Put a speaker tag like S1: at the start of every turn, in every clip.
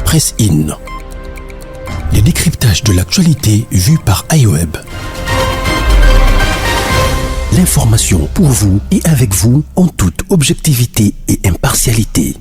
S1: Presse In. Les décryptages de l'actualité vus par iWeb. L'information pour vous et avec vous en toute objectivité et impartialité.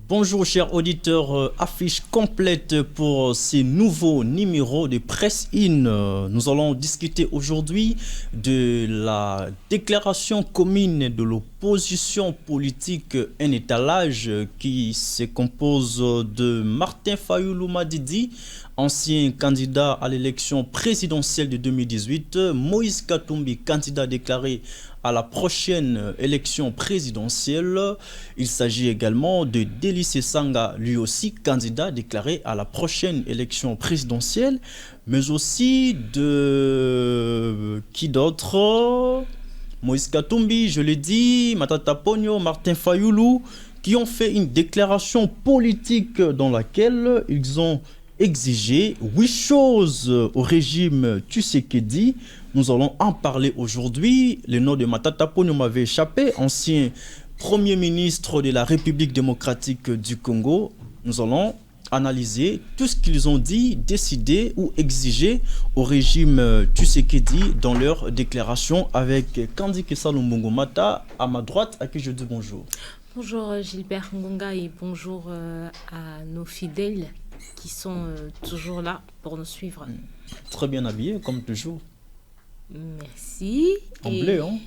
S2: Bonjour chers auditeurs, affiche complète pour ces nouveaux numéros de Presse In. Nous allons discuter aujourd'hui de la déclaration commune de l'opposition politique Un étalage qui se compose de Martin Fayulu Madidi, ancien candidat à l'élection présidentielle de 2018, Moïse Katumbi, candidat déclaré à la prochaine élection présidentielle. Il s'agit également de Délice Sanga, lui aussi candidat déclaré à la prochaine élection présidentielle, mais aussi de qui d'autre? Moïse Katumbi, je l'ai dit, Matata Ponyo, Martin Fayulu, qui ont fait une déclaration politique dans laquelle ils ont exigé 8 choses au régime Tshisekedi. Nous allons en parler aujourd'hui. Le nom de Matata Ponyo m'avait échappé, ancien Premier ministre de la République démocratique du Congo. Nous allons analyser tout ce qu'ils ont dit, décidé ou exigé au régime Tshisekedi dans leur déclaration avec Kandi Kessa Lumbongo Mata à ma droite, à qui je dis bonjour.
S3: Bonjour Gilbert Ngonga et bonjour à nos fidèles qui sont toujours là pour nous suivre.
S2: Très bien habillé, comme toujours.
S3: Merci.
S2: En bleu, hein?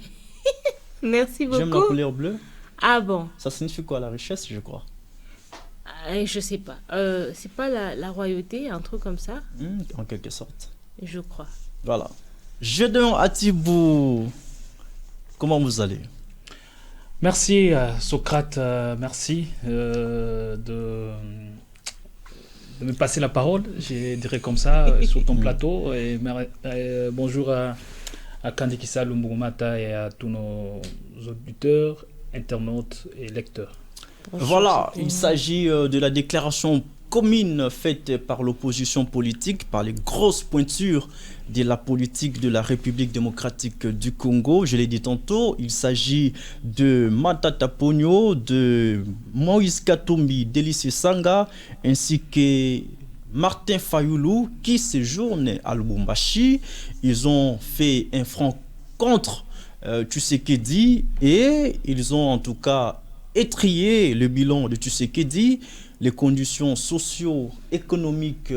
S3: Merci beaucoup.
S2: J'aime la couleur bleue.
S3: Ah bon?
S2: Ça signifie quoi, la richesse, je crois?
S3: Je sais pas. C'est pas la royauté, un truc comme ça?
S2: En quelque sorte.
S3: Je crois.
S2: Voilà. Gédéon Atibou, comment vous allez?
S4: Merci Socrate, merci de me passer la parole, je dirais comme ça, sur ton plateau. Et bonjour à Kandi Kessa Lumbongo Mata et à tous nos auditeurs, internautes et lecteurs.
S2: Bonjour, voilà, il s'agit de la déclaration commune faite par l'opposition politique, par les grosses pointures de la politique de la République démocratique du Congo. Je l'ai dit tantôt, il s'agit de Matata Ponyo, de Moïse Katumbi, Délice Sanga, ainsi que Martin Fayulu qui séjourne à Lubumbashi. Ils ont fait un front contre Tshisekedi et ils ont en tout cas étrillé le bilan de Tshisekedi. Les conditions socio-économiques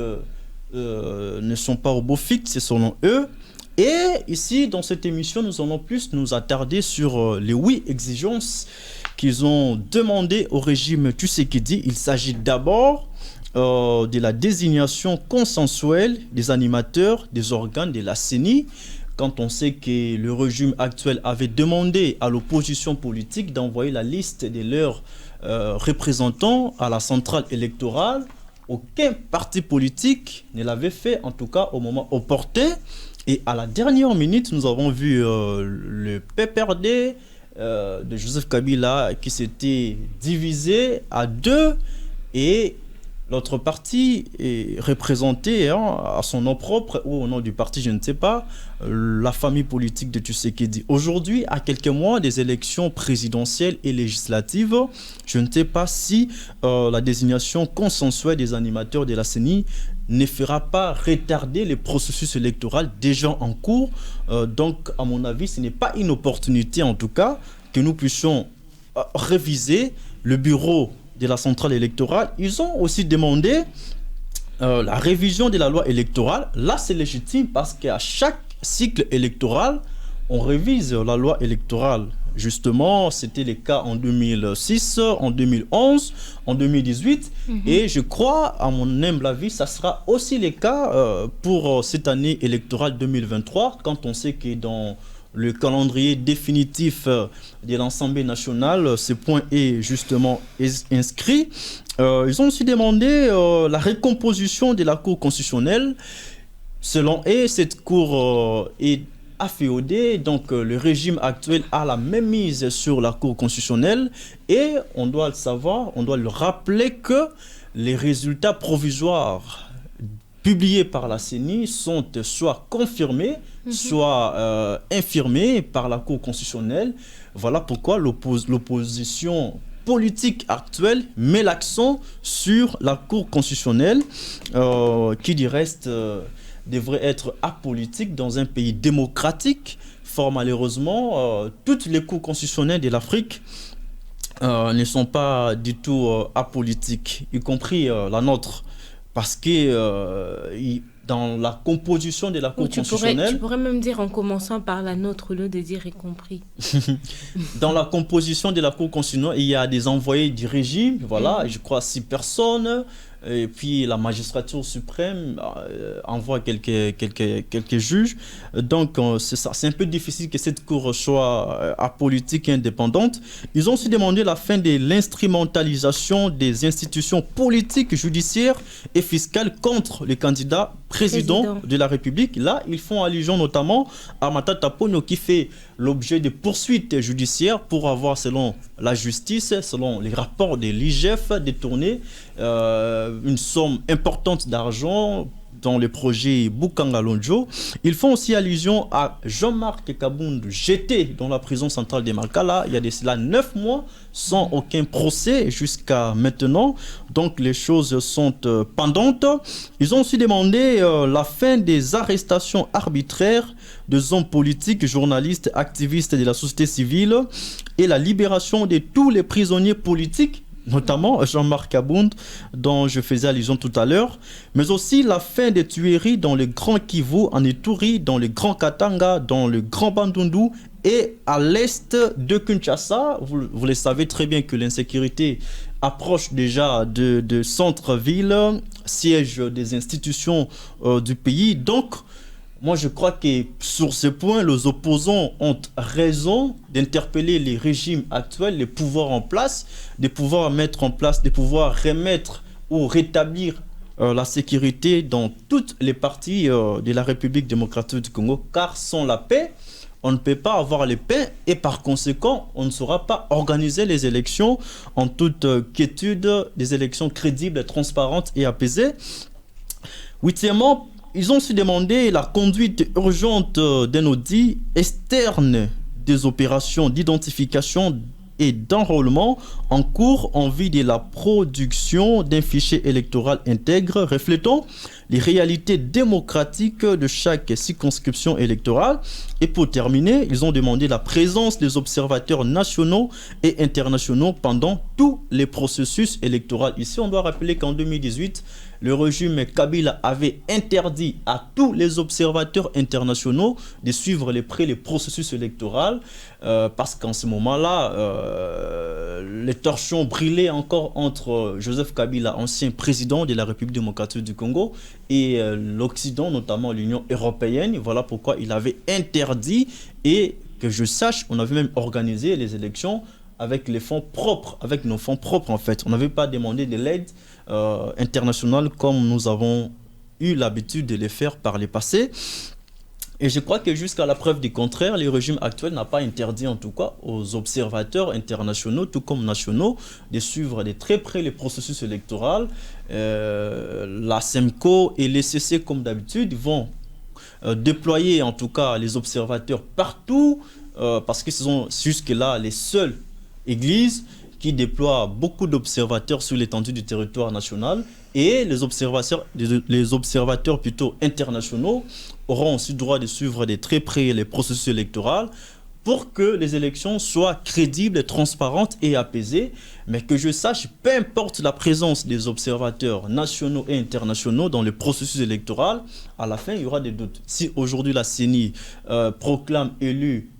S2: ne sont pas au beau fixe, selon eux. Et ici, dans cette émission, nous allons plus nous attarder sur les 8 exigences qu'ils ont demandées au régime Tshisekedi. Il s'agit d'abord de la désignation consensuelle des animateurs des organes de la CENI. Quand on sait que le régime actuel avait demandé à l'opposition politique d'envoyer la liste de leurs représentants à la centrale électorale, aucun parti politique ne l'avait fait, en tout cas au moment opportun. Et à la dernière minute, nous avons vu le PPRD de Joseph Kabila qui s'était divisé à 2 et l'autre parti est représenté à son nom propre ou au nom du parti, je ne sais pas, la famille politique de Tshisekedi. Aujourd'hui, à quelques mois des élections présidentielles et législatives, je ne sais pas si la désignation consensuelle des animateurs de la CENI ne fera pas retarder les processus électoraux déjà en cours. Donc, à mon avis, ce n'est pas une opportunité, en tout cas, que nous puissions réviser le bureau de la centrale électorale. Ils ont aussi demandé la révision de la loi électorale. Là, c'est légitime parce qu'à chaque cycle électoral, on révise la loi électorale. Justement, c'était le cas en 2006, en 2011, en 2018. Et je crois, à mon humble avis, ça sera aussi le cas pour cette année électorale 2023, quand on sait que dans le calendrier définitif de l'Assemblée nationale, ce point est justement inscrit. Ils ont aussi demandé la recomposition de la Cour constitutionnelle. Selon eux, cette Cour est afféodée, donc le régime actuel a la même mise sur la Cour constitutionnelle et on doit le savoir, on doit le rappeler que les résultats provisoires publiés par la CENI sont soit confirmés, soit infirmés par la Cour constitutionnelle. Voilà pourquoi l'opposition politique actuelle met l'accent sur la Cour constitutionnelle qui du reste devrait être apolitique dans un pays démocratique. Fort malheureusement, toutes les cours constitutionnelles de l'Afrique ne sont pas du tout apolitiques, y compris la nôtre, parce que dans la composition de la Cour constitutionnelle...
S3: Tu pourrais même dire en commençant par la nôtre au lieu de dire y compris.
S2: Dans la composition de la Cour constitutionnelle, il y a des envoyés du régime, voilà, je crois 6 personnes, et puis la magistrature suprême envoie quelques juges. Donc c'est ça, c'est un peu difficile que cette Cour soit apolitique et indépendante. Ils ont aussi demandé la fin de l'instrumentalisation des institutions politiques, judiciaires et fiscales contre les candidats président de la République. Là, ils font allusion notamment à Matata Ponyo qui fait l'objet de poursuites judiciaires pour avoir, selon la justice, selon les rapports de l'IGF, détourné une somme importante d'argent dans le projet Bukanga Lonjo. Ils font aussi allusion à Jean-Marc Kaboundou, jeté dans la prison centrale de Malkala il y a de cela 9 mois sans aucun procès jusqu'à maintenant. Donc les choses sont pendantes. Ils ont aussi demandé la fin des arrestations arbitraires de hommes politiques, journalistes, activistes de la société civile et la libération de tous les prisonniers politiques, notamment Jean-Marc Kabound, dont je faisais allusion tout à l'heure, mais aussi la fin des tueries dans le Grand Kivu, en Ituri, dans le Grand Katanga, dans le Grand Bandundu et à l'est de Kinshasa. Vous le savez très bien que l'insécurité approche déjà de centre-ville, siège des institutions du pays. Donc, moi, je crois que sur ce point, les opposants ont raison d'interpeller les régimes actuels, les pouvoirs en place, de pouvoir mettre en place, de pouvoir remettre ou rétablir la sécurité dans toutes les parties de la République démocratique du Congo, car sans la paix, on ne peut pas avoir les paix et par conséquent, on ne saura pas organiser les élections en toute quiétude, des élections crédibles, transparentes et apaisées. Huitièmement, ils ont aussi demandé la conduite urgente d'un audit externe des opérations d'identification et d'enrôlement en cours en vue de la production d'un fichier électoral intègre reflétant les réalités démocratiques de chaque circonscription électorale. Et pour terminer, ils ont demandé la présence des observateurs nationaux et internationaux pendant tous les processus électoraux. Ici, on doit rappeler qu'en 2018, le régime Kabila avait interdit à tous les observateurs internationaux de suivre les processus électoraux parce qu'en ce moment-là, les torchons brillaient encore entre Joseph Kabila, ancien président de la République démocratique du Congo, et l'Occident, notamment l'Union européenne. Voilà pourquoi il avait interdit, et que je sache, on avait même organisé les élections avec les fonds propres, avec nos fonds propres en fait. On n'avait pas demandé de l'aide internationale comme nous avons eu l'habitude de les faire par le passé. Et je crois que jusqu'à la preuve du contraire, le régime actuel n'a pas interdit en tout cas aux observateurs internationaux, tout comme nationaux, de suivre de très près les processus électoraux. La SEMCO et l'ECC, comme d'habitude, vont déployer en tout cas les observateurs partout, parce que ce sont jusque-là les seules églises qui déploient beaucoup d'observateurs sur l'étendue du territoire national, et les observateurs plutôt internationaux auront aussi droit de suivre de très près les processus électoraux pour que les élections soient crédibles, transparentes et apaisées. Mais que je sache, peu importe la présence des observateurs nationaux et internationaux dans le processus électoral, à la fin, il y aura des doutes. Si aujourd'hui la CENI proclame élu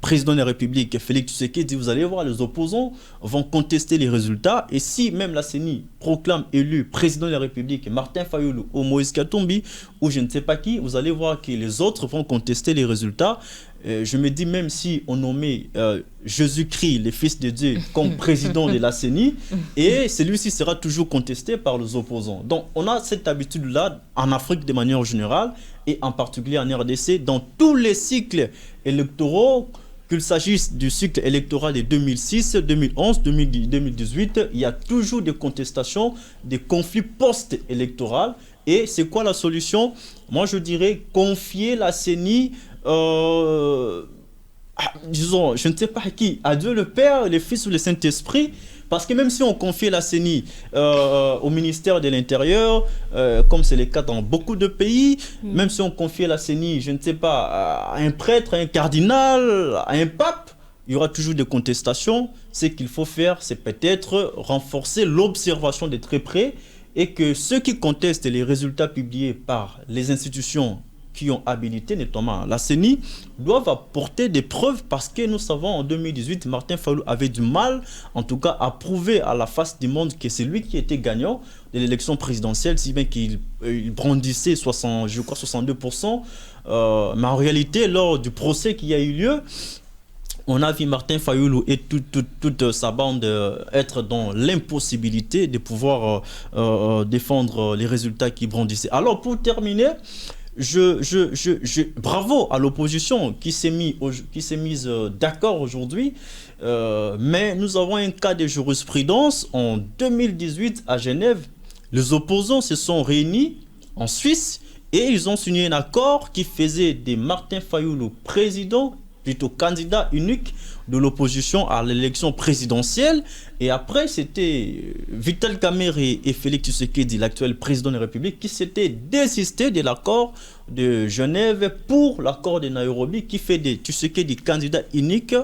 S2: président de la République, Félix Tshisekedi, vous allez voir, les opposants vont contester les résultats. Et si même la CENI proclame élu président de la République, Martin Fayulu ou Moïse Katumbi, ou je ne sais pas qui, vous allez voir que les autres vont contester les résultats. Je me dis, même si on nommait Jésus-Christ, le Fils de Dieu, comme président de la CENI, et celui-ci sera toujours contesté par les opposants. Donc, on a cette habitude-là en Afrique de manière générale, et en particulier en RDC, dans tous les cycles électoraux, qu'il s'agisse du cycle électoral de 2006, 2011, 2018, il y a toujours des contestations, des conflits post-électoraux. Et c'est quoi la solution? Moi, je dirais confier la CENI disons, je ne sais pas qui, à Dieu le Père, le Fils ou le Saint-Esprit, parce que même si on confie la CENI au ministère de l'Intérieur, comme c'est le cas dans beaucoup de pays, même si on confie la CENI, je ne sais pas, à un prêtre, à un cardinal, à un pape, il y aura toujours des contestations. Ce qu'il faut faire, c'est peut-être renforcer l'observation de très près et que ceux qui contestent les résultats publiés par les institutions qui ont habilité, notamment la CENI, doivent apporter des preuves parce que nous savons en 2018, Martin Fayulu avait du mal, en tout cas, à prouver à la face du monde que c'est lui qui était gagnant de l'élection présidentielle, si bien qu'il brandissait 62%. Mais en réalité, lors du procès qui a eu lieu, on a vu Martin Fayulu et toute sa bande être dans l'impossibilité de pouvoir défendre les résultats qu'il brandissait. Alors, pour terminer, bravo à l'opposition qui s'est mise d'accord aujourd'hui, mais nous avons un cas de jurisprudence en 2018 à Genève. Les opposants se sont réunis en Suisse et ils ont signé un accord qui faisait de Martin Fayulu président, plutôt candidat unique de l'opposition à l'élection présidentielle. Et après, c'était Vital Kamerhe et Félix Tshisekedi, l'actuel président de la République, qui s'étaient désistés de l'accord de Genève pour l'accord de Nairobi, qui fait de Tshisekedi candidat unique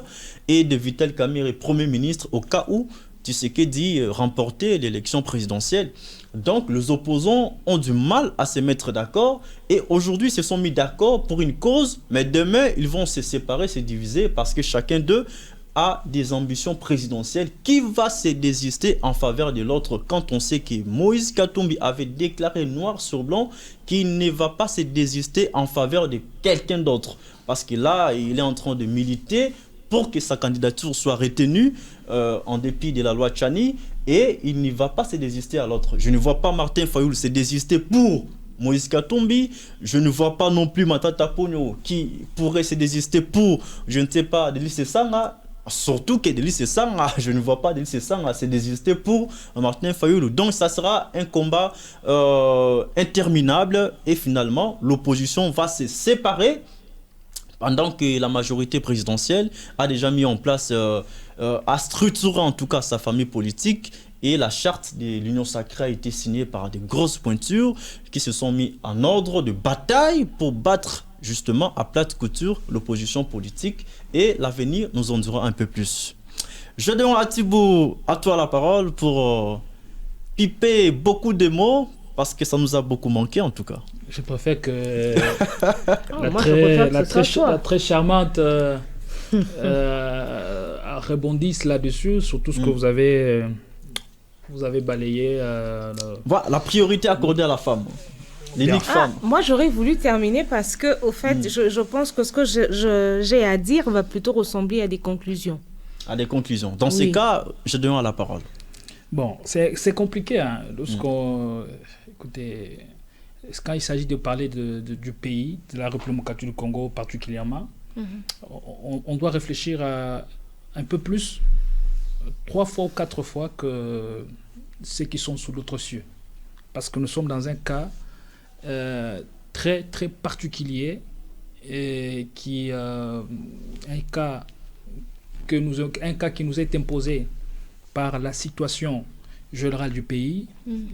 S2: et de Vital Kamerhe Premier ministre au cas où Tshisekedi remportait l'élection présidentielle. Donc, les opposants ont du mal à se mettre d'accord et aujourd'hui, ils se sont mis d'accord pour une cause, mais demain, ils vont se séparer, se diviser parce que chacun d'eux a des ambitions présidentielles. Qui va se désister en faveur de l'autre quand on sait que Moïse Katumbi avait déclaré noir sur blanc qu'il ne va pas se désister en faveur de quelqu'un d'autre parce que là, il est en train de militer pour que sa candidature soit retenue en dépit de la loi Tchani et il ne va pas se désister à l'autre. Je ne vois pas Martin Fayulu se désister pour Moïse Katumbi. Je ne vois pas non plus Matata Ponyo qui pourrait se désister pour, je ne sais pas, Délice Sanga. Surtout que Délice Sanga, je ne vois pas Délice Sanga se désister pour Martin Fayulu. Donc ça sera un combat interminable et finalement l'opposition va se séparer pendant que la majorité présidentielle a déjà mis en place, a structuré en tout cas sa famille politique et la charte de l'Union sacrée a été signée par des grosses pointures qui se sont mis en ordre de bataille pour battre justement à plate couture l'opposition politique et l'avenir nous en dira un peu plus. Je demande à Thibaut, à toi la parole pour piper beaucoup de mots parce que ça nous a beaucoup manqué en tout cas.
S4: Je préfère que
S3: la
S4: très charmante rebondisse là-dessus, sur tout ce que vous avez balayé.
S2: Voilà, la priorité accordée à la femme. L'unique femme.
S3: Moi, j'aurais voulu terminer parce que, au fait, je pense que ce que j'ai à dire va plutôt ressembler à des conclusions.
S2: À des conclusions. Dans ces cas, je demande la parole.
S4: Bon, c'est compliqué. Hein, écoutez, quand il s'agit de parler du pays, de la République démocratique du Congo particulièrement, on doit réfléchir un peu plus, 3 fois ou 4 fois que ceux qui sont sous l'autre cieux. Parce que nous sommes dans un cas très, très particulier et un cas qui nous est imposé par la situation générale du pays,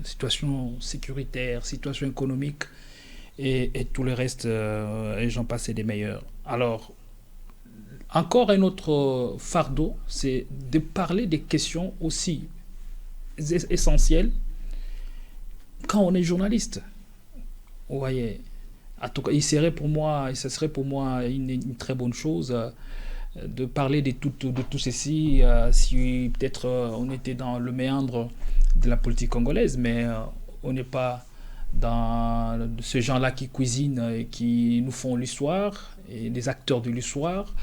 S4: situation sécuritaire, situation économique et tout le reste, et j'en passe, des meilleurs. Alors, encore un autre fardeau, c'est de parler des questions aussi essentielles quand on est journaliste. Vous voyez, en tout cas, ce serait pour moi une très bonne chose de parler de tout ceci si peut-être on était dans le méandre de la politique congolaise, mais on n'est pas dans ces gens-là qui cuisinent et qui nous font l'histoire et les acteurs de l'histoire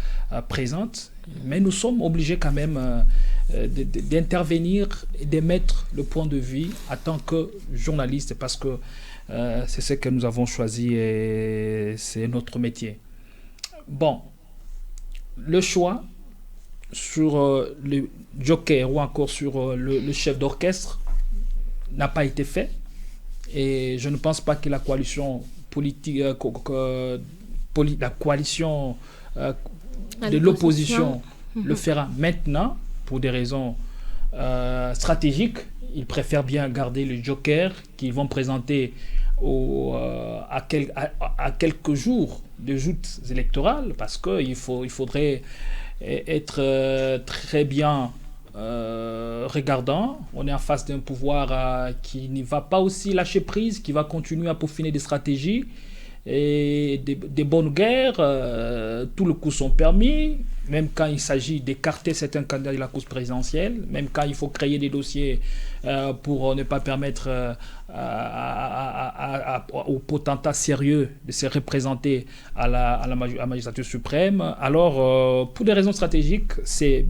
S4: présentent, mais nous sommes obligés quand même d'intervenir et d'émettre le point de vue en tant que journaliste parce que c'est ce que nous avons choisi et c'est notre métier. Bon, le choix sur le joker ou encore sur le chef d'orchestre n'a pas été fait et je ne pense pas que la coalition politique, la coalition
S3: de
S4: l'opposition le fera maintenant pour des raisons stratégiques. Ils préfèrent bien garder le joker qu'ils vont présenter à quelques jours de joutes électorales, parce qu'il faudrait être très bien regardant. On est en face d'un pouvoir qui ne va pas aussi lâcher prise, qui va continuer à peaufiner des stratégies et des bonnes guerres. Tous les coups sont permis, même quand il s'agit d'écarter certains candidats de la course présidentielle, même quand il faut créer des dossiers pour ne pas permettre aux potentats sérieux de se représenter à la magistrature suprême. Alors, pour des raisons stratégiques, c'est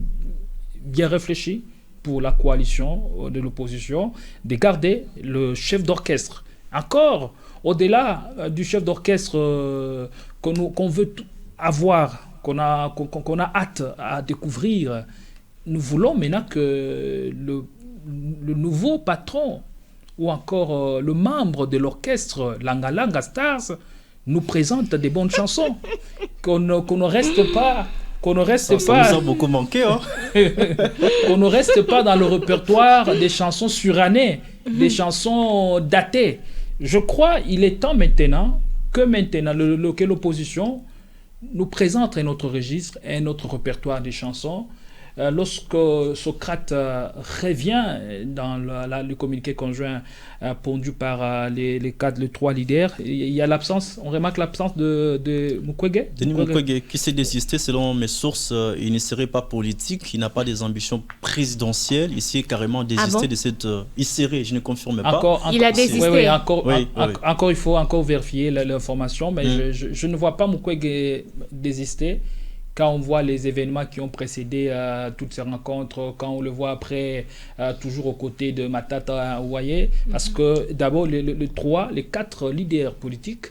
S4: bien réfléchi pour la coalition de l'opposition de garder le chef d'orchestre. Encore, au-delà du chef d'orchestre qu'on veut avoir, qu'on a hâte à découvrir, nous voulons maintenant que le nouveau patron ou encore le membre de l'orchestre Langa Langa Stars nous présente des bonnes chansons, qu'on ne reste pas... Qu'on ne reste
S2: ça nous a beaucoup manqué, hein.
S4: Qu'on ne reste pas dans le répertoire des chansons surannées, des chansons datées. Je crois qu'il est temps maintenant que l'opposition nous présente un autre registre, un autre répertoire des chansons. Lorsque Socrate revient dans le communiqué conjoint pondu par les trois leaders, il y a l'absence, on remarque l'absence de Mukwege.
S2: Denis Mukwege, qui s'est désisté, selon mes sources, il ne serait pas politique, il n'a pas des ambitions présidentielles, il s'est carrément désisté de cette... il serait, je ne confirme pas.
S3: Il a désisté.
S4: Oui, encore, il faut encore vérifier l'information, mais je ne vois pas Mukwege désister. Quand on voit les événements qui ont précédé toutes ces rencontres, quand on le voit après, toujours aux côtés de Matata Ouaye, parce que d'abord, les 4 leaders politiques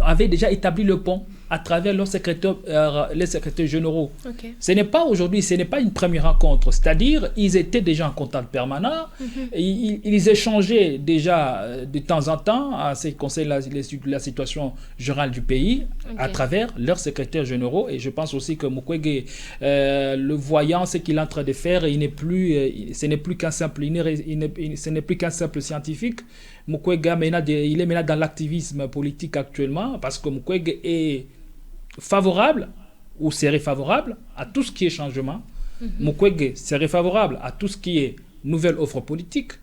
S4: avaient déjà établi le pont à travers les secrétaires généraux.
S3: Okay.
S4: Ce n'est pas aujourd'hui, ce n'est pas une première rencontre. C'est-à-dire, ils étaient déjà en contact permanent, ils échangeaient déjà de temps en temps à ce qui concerne la situation générale du pays à travers leurs secrétaires généraux. Et je pense aussi que Mukwege, le voyant, ce qu'il est en train de faire, ce n'est plus qu'un simple scientifique. Mukwege, il est maintenant dans l'activisme politique actuellement, parce que Mukwege est favorable ou serait favorable à tout ce qui est changement. Mukwege serait favorable à tout ce qui est nouvelle offre politique.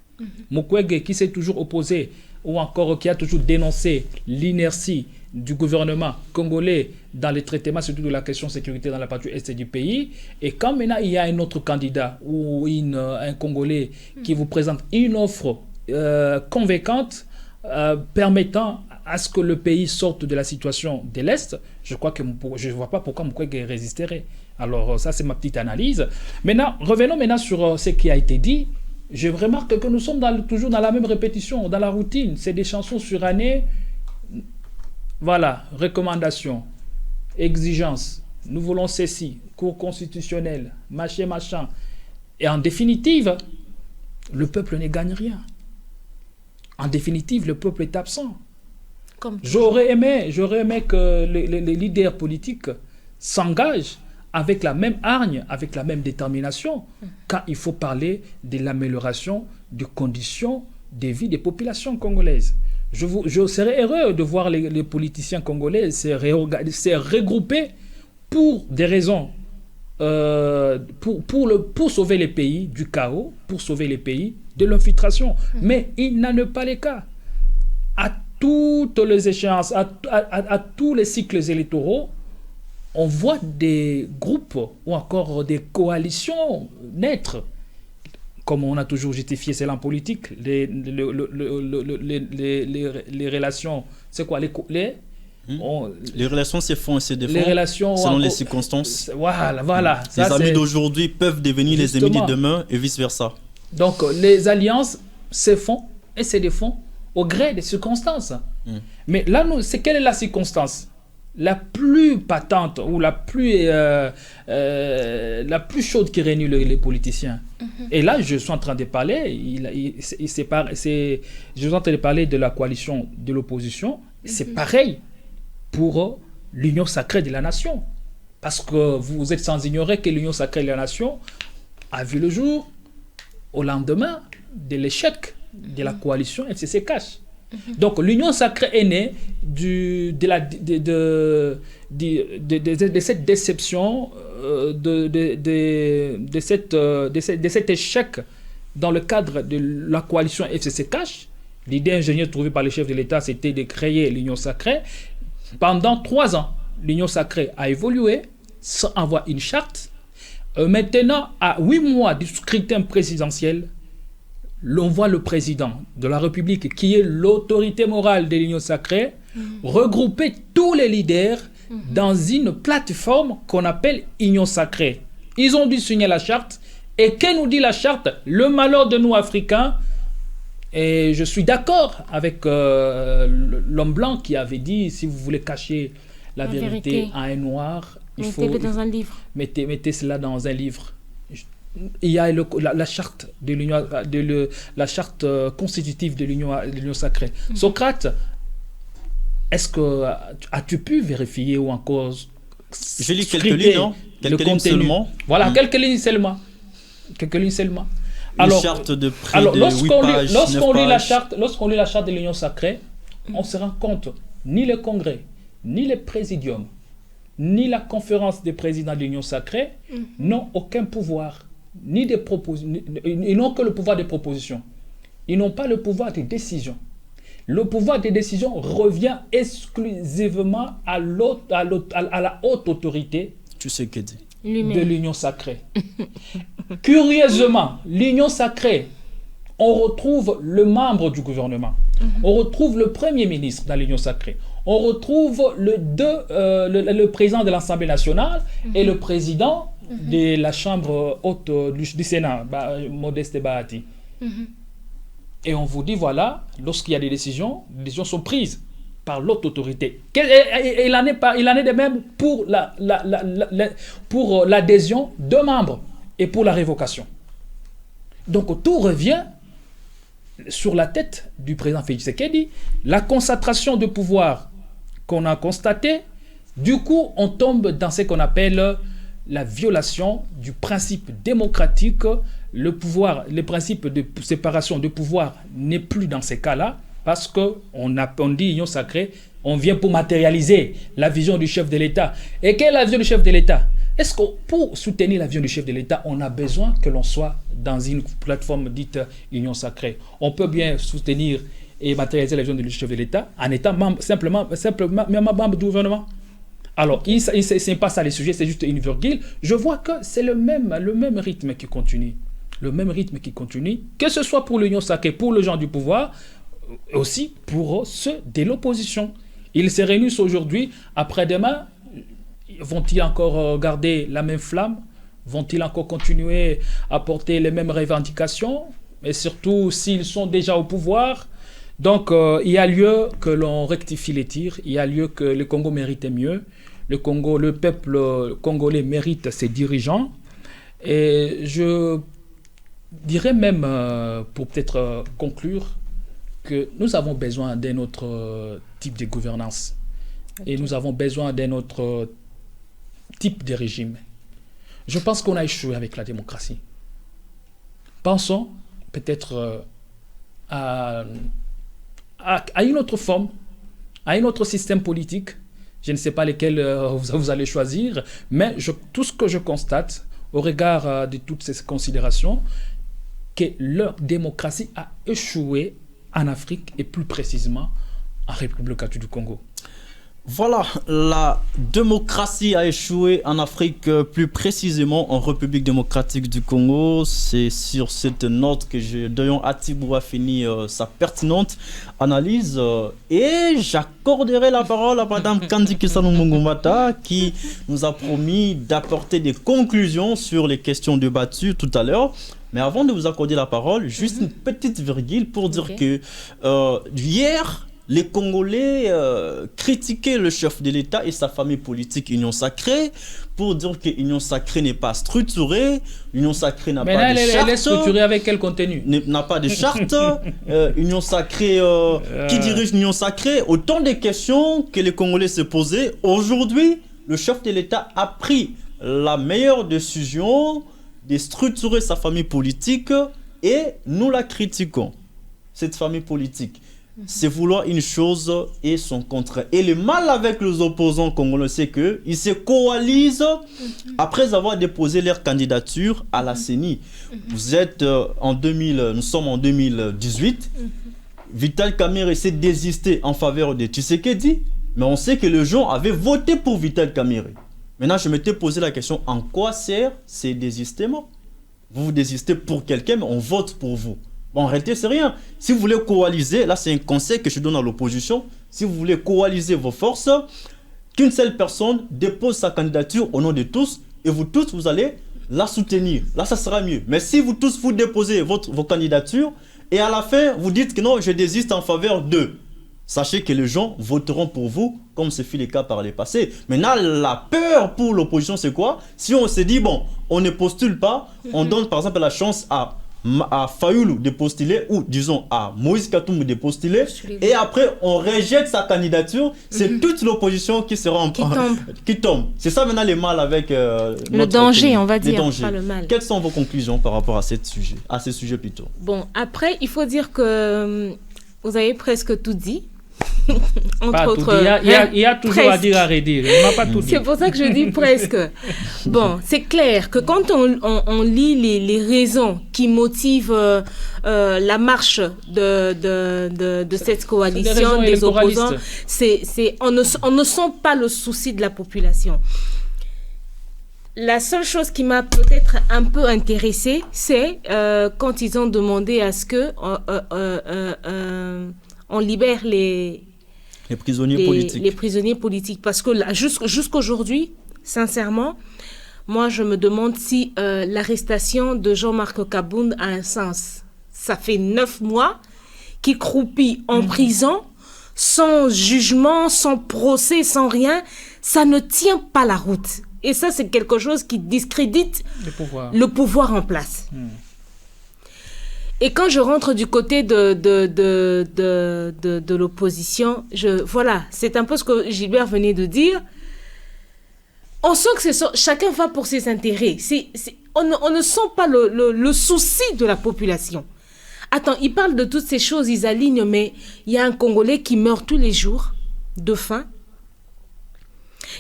S4: Mukwege, qui s'est toujours opposé ou encore qui a toujours dénoncé l'inertie du gouvernement congolais dans les traitements surtout de la question de sécurité dans la partie est du pays. Et quand maintenant il y a un autre candidat ou un Congolais qui vous présente une offre convaincante permettant à ce que le pays sorte de la situation de l'Est, je crois que je ne vois pas pourquoi Mukwege résisterait. Alors ça, c'est ma petite analyse. Maintenant, revenons maintenant sur ce qui a été dit. Je remarque que nous sommes toujours dans la même répétition, dans la routine. C'est des chansons surannées. Voilà, recommandations, exigences. Nous voulons ceci, cour constitutionnelle, machin. Et en définitive, le peuple ne gagne rien. En définitive, le peuple est absent. J'aurais aimé que les leaders politiques s'engagent avec la même hargne, avec la même détermination, quand il faut parler de l'amélioration des conditions de vie des populations congolaises. Je serais heureux de voir les politiciens congolais se regrouper pour des raisons, pour sauver les pays du chaos, pour sauver les pays de l'infiltration. Mais il n'en est pas le cas. À toutes les échéances, à tous les cycles électoraux, on voit des groupes ou encore des coalitions naître. Comme on a toujours justifié cela en politique, les relations, c'est quoi les
S2: relations se font et se défendent selon les circonstances.
S4: Voilà.
S2: Les amis d'aujourd'hui peuvent devenir les ennemis de demain et vice-versa.
S4: Donc, les alliances se font et se défendent au gré des circonstances. Mais là, quelle est la circonstance la plus patente ou la plus chaude qui réunit les politiciens? Et là, je suis en train de parler, je suis en train de parler de la coalition de l'opposition. C'est pareil pour l'union sacrée de la nation. Parce que vous êtes sans ignorer que l'Union sacrée de la nation a vu le jour au lendemain de l'échec de la coalition FCC-Cash. Donc l'Union sacrée est née de cette déception, de cet échec dans le cadre de la coalition FCC-Cash. L'idée ingénieuse trouvée par le chef de l'État, c'était de créer l'Union sacrée. Pendant 3 ans, l'Union sacrée a évolué sans avoir une charte. Maintenant, à 8 mois du scrutin présidentiel, l'on voit le président de la République, qui est l'autorité morale de l'Union sacrée, regrouper tous les leaders dans une plateforme qu'on appelle Union sacrée. Ils ont dû signer la charte. Et que nous dit la charte? Le malheur de nous, Africains. Et je suis d'accord avec l'homme blanc qui avait dit, si vous voulez cacher la vérité à un noir,
S3: mettez-le dans un livre.
S4: Mettez cela dans un livre. Il y a la charte de l'union, la charte constitutive de l'union sacrée. Socrate, est-ce que as-tu pu vérifier ou encore
S2: je lis quelques lignes, non? Quelques lignes seulement.
S4: Voilà, quelques lignes seulement. Quelques lignes seulement.
S2: Une charte de près de 8 pages,
S4: lorsqu'on lit la charte de l'Union sacrée, on se rend compte, ni le Congrès, ni le Présidium, ni la conférence des présidents de l'Union sacrée n'ont aucun pouvoir, ni des propositions. Ils n'ont que le pouvoir des propositions. Ils n'ont pas le pouvoir des décisions. Le pouvoir des décisions revient exclusivement à la haute autorité de l'Union sacrée. Curieusement, l'Union sacrée, on retrouve le membre du gouvernement, on retrouve le Premier ministre dans l'Union sacrée, on retrouve le président de l'Assemblée nationale et le président de la Chambre haute du Sénat, Modeste Bahati. Et on vous dit, voilà, lorsqu'il y a des décisions, les décisions sont prises par l'autre autorité. Et il en est de même pour l'adhésion de membres et pour la révocation. Donc tout revient sur la tête du président Félix Tshisekedi, la concentration de pouvoir qu'on a constatée. Du coup, on tombe dans ce qu'on appelle la violation du principe démocratique. Le principe de séparation de pouvoir n'est plus dans ces cas-là, parce qu'on dit Union sacrée, on vient pour matérialiser la vision du chef de l'État. Et quelle est la vision du chef de l'État? Est-ce que pour soutenir la vision du chef de l'État, on a besoin que l'on soit dans une plateforme dite Union sacrée? On peut bien soutenir et matérialiser la vision du chef de l'État en étant simplement membre du gouvernement. Alors, ce n'est pas ça le sujet, c'est juste une virgule. Je vois que c'est le même rythme qui continue. Le même rythme qui continue, que ce soit pour l'Union sacrée, pour les gens du pouvoir, aussi pour ceux de l'opposition. Ils se réunissent aujourd'hui, après-demain, vont-ils encore garder la même flamme? Vont-ils encore continuer à porter les mêmes revendications? Et surtout, s'ils sont déjà au pouvoir. Donc, il y a lieu que l'on rectifie les tirs, il y a lieu que le Congo mérite mieux. Le peuple congolais mérite ses dirigeants. Et je dirais même, pour peut-être conclure, que nous avons besoin d'un autre type de gouvernance. Et nous avons besoin d'un autre type de régime. Je pense qu'on a échoué avec la démocratie. Pensons peut-être à une autre forme, à un autre système politique. Je ne sais pas lesquels vous allez choisir, mais tout ce que je constate au regard de toutes ces considérations, que leur démocratie a échoué en Afrique et plus précisément en République du Congo.
S2: Voilà, la démocratie a échoué en Afrique, plus précisément en République démocratique du Congo. C'est sur cette note que Doyon Atibou a fini sa pertinente analyse. Et j'accorderai la parole à Mme Kandi Kisano Mungumata qui nous a promis d'apporter des conclusions sur les questions débattues tout à l'heure. Mais avant de vous accorder la parole, juste une petite virgule pour dire que hier, les Congolais critiquaient le chef de l'État et sa famille politique Union Sacrée pour dire que Union Sacrée n'est pas structurée, Union Sacrée n'a pas de charte.
S4: Mais elle est structurée avec quel contenu?
S2: N'a pas de charte. Union Sacrée, qui dirige l'Union Sacrée? Autant de questions que les Congolais se posaient. Aujourd'hui, le chef de l'État a pris la meilleure décision de structurer sa famille politique et nous la critiquons, cette famille politique. C'est vouloir une chose et son contraire. Et le mal avec les opposants congolais, c'est qu'ils se coalisent après avoir déposé leur candidature à la CENI. Vous êtes nous sommes en 2018. Vital Kamerhe s'est désisté en faveur de Tshisekedi, mais on sait que les gens avaient voté pour Vital Kamerhe. Maintenant, je m'étais posé la question, en quoi sert ces désistements? Vous désistez pour quelqu'un, mais on vote pour vous. Bon, en réalité, c'est rien. Si vous voulez coaliser, là, c'est un conseil que je donne à l'opposition. Si vous voulez coaliser vos forces, qu'une seule personne dépose sa candidature au nom de tous, et vous tous, vous allez la soutenir. Là, ça sera mieux. Mais si vous tous, vous déposez vos candidatures, et à la fin, vous dites que non, je désiste en faveur d'eux, sachez que les gens voteront pour vous, comme ce fut le cas par le passé. Maintenant, la peur pour l'opposition, c'est quoi? Si on se dit, bon, on ne postule pas, on donne par exemple la chance à Fayoulou de postuler, ou disons à Moïse Katumbi de postuler, et après on rejette sa candidature, c'est toute l'opposition qui sera qui tombe. C'est ça maintenant le mal avec
S3: le danger, pays. On va dire, pas le mal.
S2: Quelles sont vos conclusions par rapport à ce sujet plutôt?
S3: Bon, après, il faut dire que vous avez presque tout dit.
S4: Entre autres, il y a toujours presque à dire à redire. Il m'a pas tout dit.
S3: C'est pour ça que je dis presque. Bon, c'est clair que quand on lit les raisons qui motivent la marche de cette coalition des opposants, on ne sent pas le souci de la population. La seule chose qui m'a peut-être un peu intéressée, c'est quand ils ont demandé à ce que on libère les
S2: prisonniers politiques.
S3: Les prisonniers politiques. Parce que là, jusqu'aujourd'hui, sincèrement, moi, je me demande si l'arrestation de Jean-Marc Kabound a un sens. Ça fait 9 mois qu'il croupit en prison, sans jugement, sans procès, sans rien. Ça ne tient pas la route. Et ça, c'est quelque chose qui discrédite le pouvoir en place. Et quand je rentre du côté de l'opposition, voilà, c'est un peu ce que Gilbert venait de dire. On sent que chacun va pour ses intérêts. On ne sent pas le souci de la population. Attends, ils parlent de toutes ces choses, ils alignent, mais il y a un Congolais qui meurt tous les jours de faim.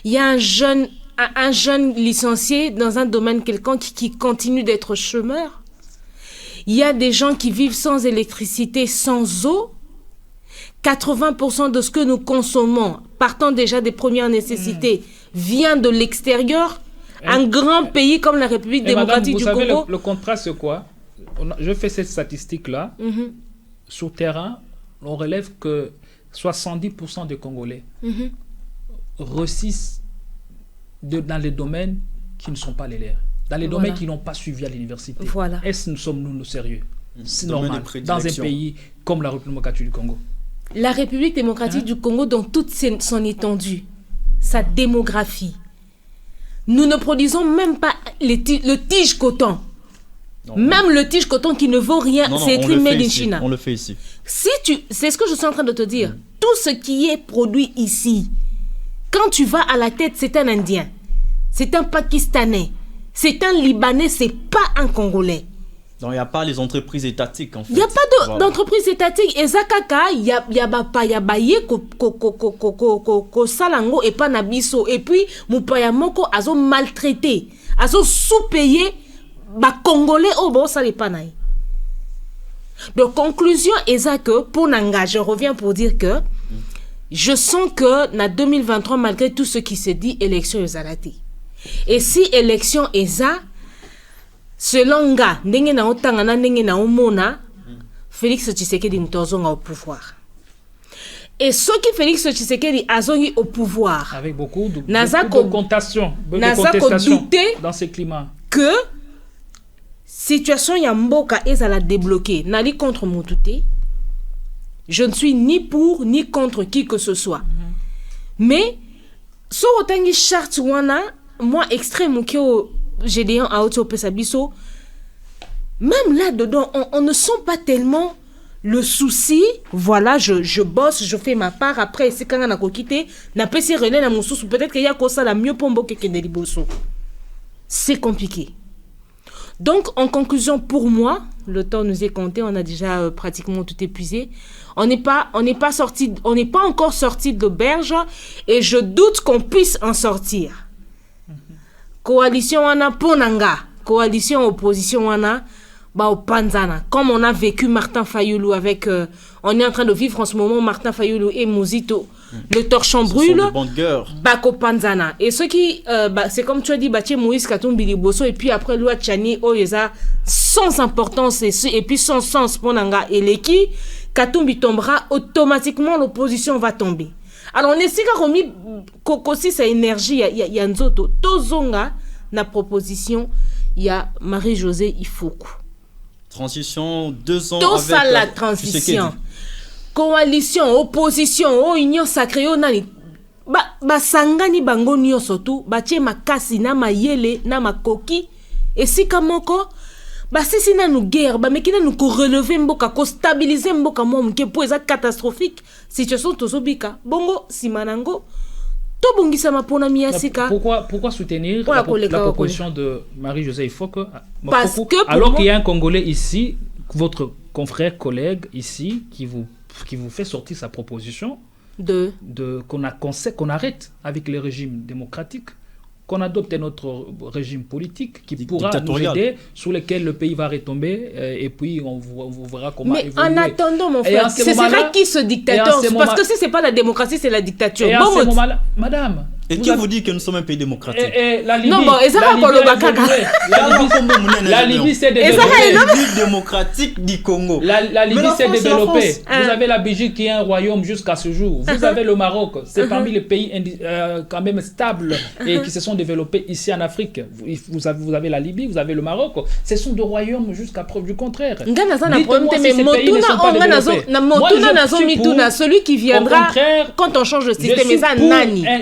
S3: Il y a un jeune licencié dans un domaine quelconque qui continue d'être chômeur. Il y a des gens qui vivent sans électricité, sans eau. 80% de ce que nous consommons, partant déjà des premières nécessités, vient de l'extérieur. Un grand pays comme la République démocratique du Congo.
S4: Vous savez, le contraste, c'est quoi? Je fais cette statistique-là. Sur terrain, on relève que 70% des Congolais réussissent dans les domaines qui ne sont pas les leurs. Dans les domaines qui n'ont pas suivi à l'université.
S3: Voilà.
S4: Est-ce que nous sommes sérieux? C'est normal. Dans un pays comme la République démocratique du Congo.
S3: La République démocratique du Congo, dans toute son étendue, sa démographie. Nous ne produisons même pas le tige coton. Non, même le tige coton qui ne vaut rien, c'est écrit Made in China.
S2: On le fait ici.
S3: C'est ce que je suis en train de te dire. Tout ce qui est produit ici, quand tu vas à la tête, c'est un Indien, c'est un Pakistanais, c'est un Libanais, c'est pas un Congolais.
S2: Donc il n'y a pas les entreprises étatiques en fait.
S3: Il n'y a pas d'entreprise étatique. Et Zakaka, il y a ko salango et pas nabiso. Et puis, Moupaya Moko a maltraité, a sous-payé, Congolais au bon ça n'est pas naï. Donc, conclusion est que pour Nanga, je reviens pour dire que je sens que en 2023, malgré tout ce qui se dit, élection est zalati. Et si élection est ça, selon nga ndenge na otangana ndenge na omona Félix Tshisekedi ntozonga au pouvoir. Et ce qui Félix Tshisekedi azongi au pouvoir
S4: avec beaucoup de contestation dans ce climat
S3: que situation ya mboka ezala débloquée nali contre Moutouté. Je ne suis ni pour ni contre qui que ce soit. Mais so otangi charte wana moi extrême qui Gédéon à Otio Pesabiso, même là-dedans, on ne sent pas tellement Le souci, voilà, je bosse, je fais ma part. Après, c'est quand on a quitté, n'a pas essayé René dans mon sous. Peut-être qu'il y a ça la mieux pour moi que Kendeliboso. C'est compliqué. Donc, en conclusion, pour moi, le temps nous est compté. On a déjà pratiquement tout épuisé. On n'est pas encore sorti de l'auberge et je doute qu'on puisse en sortir. Coalition wana ponanga, coalition opposition wana. Au Panzana, comme on a vécu Martin Fayoulou avec, on est en train de vivre en ce moment Martin Fayoulou et Mouzito, le torchon brûle, Bako Panzana. Et ce qui, c'est comme tu as dit, Batié Moïse Katumbi Liboso, et puis après Loi Tchani, Oyeza, sans importance et puis sans sens pour Nanga et Leki, Katumbi tombera, automatiquement l'opposition va tomber. Alors on essaie qu'aussi sa énergie, il y a Nzoto, Tozonga, na proposition, il y a Marie-Josée Ifoukou.
S2: Transition, 2 ans
S3: tout
S2: avec...
S3: ça la transition. Coalition, opposition, union sacrée, nani. Sangani bango nyo surtout, tie makasi na mayele na makoki. Et si kamoko, si na nous guerre, mekina nous ko relever mboka, ko stabiliser mboka mo mke po eza catastrophique. Situation tozobika. Bongo simanango.
S4: Pourquoi soutenir la proposition de Marie-Josée Ifoukou alors qu'il y a un Congolais ici, votre confrère, collègue ici, qui vous fait sortir sa proposition qu'on arrête avec les régimes démocratiques, qu'on adopte notre régime politique qui pourra nous aider, sur lequel le pays va retomber, et puis on verra comment
S3: mais
S4: évoluer.
S3: En attendant, mon frère, ce sera qui ce dictateur? Parce que si ce n'est pas la démocratie, c'est la dictature.
S4: Et en ce moment-là, madame...
S2: Et qui vous dit que nous sommes un pays démocratique?
S4: La Libye,
S3: non, bon,
S4: la Libye s'est développée.
S2: La Libye démocratique du Congo.
S4: La Libye s'est développée. Vous avez la Belgique qui est un royaume jusqu'à ce jour. Vous avez le Maroc. C'est parmi les pays quand même stables et qui se sont développés ici en Afrique. Vous avez la Libye, vous avez le Maroc. Ce sont des royaumes jusqu'à preuve du contraire.
S3: Dites-moi si ces pays ne sont pas développés. Celui qui viendra quand on change de système.
S4: Je suis pour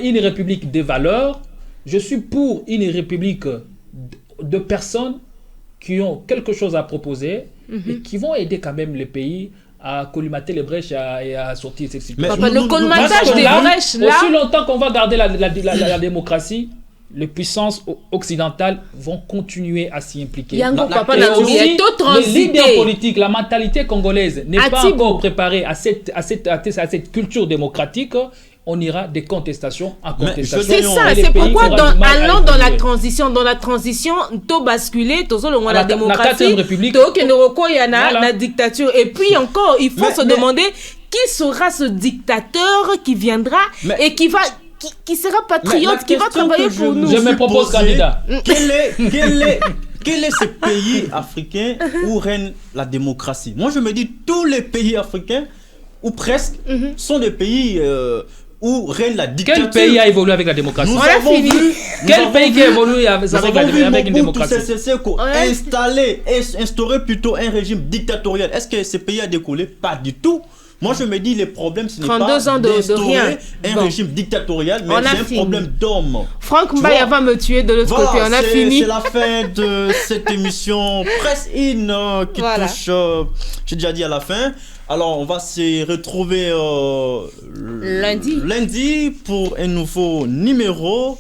S4: une république des valeurs, je suis pour une république de personnes qui ont quelque chose à proposer et qui vont aider quand même les pays à colmater les brèches et à sortir de cette situation.
S3: Mais le colmatage des brèches là...
S4: Aussi longtemps qu'on va garder la démocratie, les puissances occidentales vont continuer à s'y impliquer.
S3: Et aussi,
S4: les leaders politiques, la mentalité congolaise n'est pas encore préparée à cette culture démocratique. On ira des contestations en contestation.
S3: C'est ça, c'est pourquoi allant dans la transition, tout basculer, tout ça, la démocratie, tout la dictature. Et puis encore, il faut se demander qui sera ce dictateur qui viendra et qui sera patriote, qui va travailler pour nous.
S4: Je me propose candidat.
S2: Quel est ce pays africain où règne la démocratie? Moi, je me dis tous les pays africains, ou presque, sont des pays où règne la dictature.
S4: Quel pays a évolué avec la démocratie? Quel pays qui a évolué avec une démocratie?
S2: Instaurer plutôt un régime dictatorial. Est-ce que ce pays a décollé? Pas du tout. Moi, je me dis, les problèmes, ce n'est pas d'instaurer un régime dictatorial, mais c'est un problème d'homme.
S3: Franck Mbaya va me tuer de l'autre côté. On a fini.
S2: C'est la fin de cette émission Presse In qui touche, j'ai déjà dit à la fin. Alors, on va se retrouver lundi pour un nouveau numéro.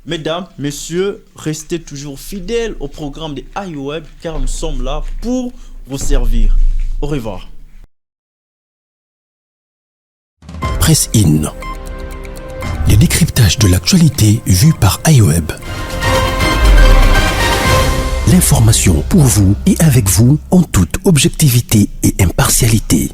S2: Mesdames, messieurs, restez toujours fidèles au programme de iWeb car nous sommes là pour vous servir. Au revoir.
S1: Presse In. Les décryptages de l'actualité vus par iWeb. L'information pour vous et avec vous en toute objectivité et impartialité.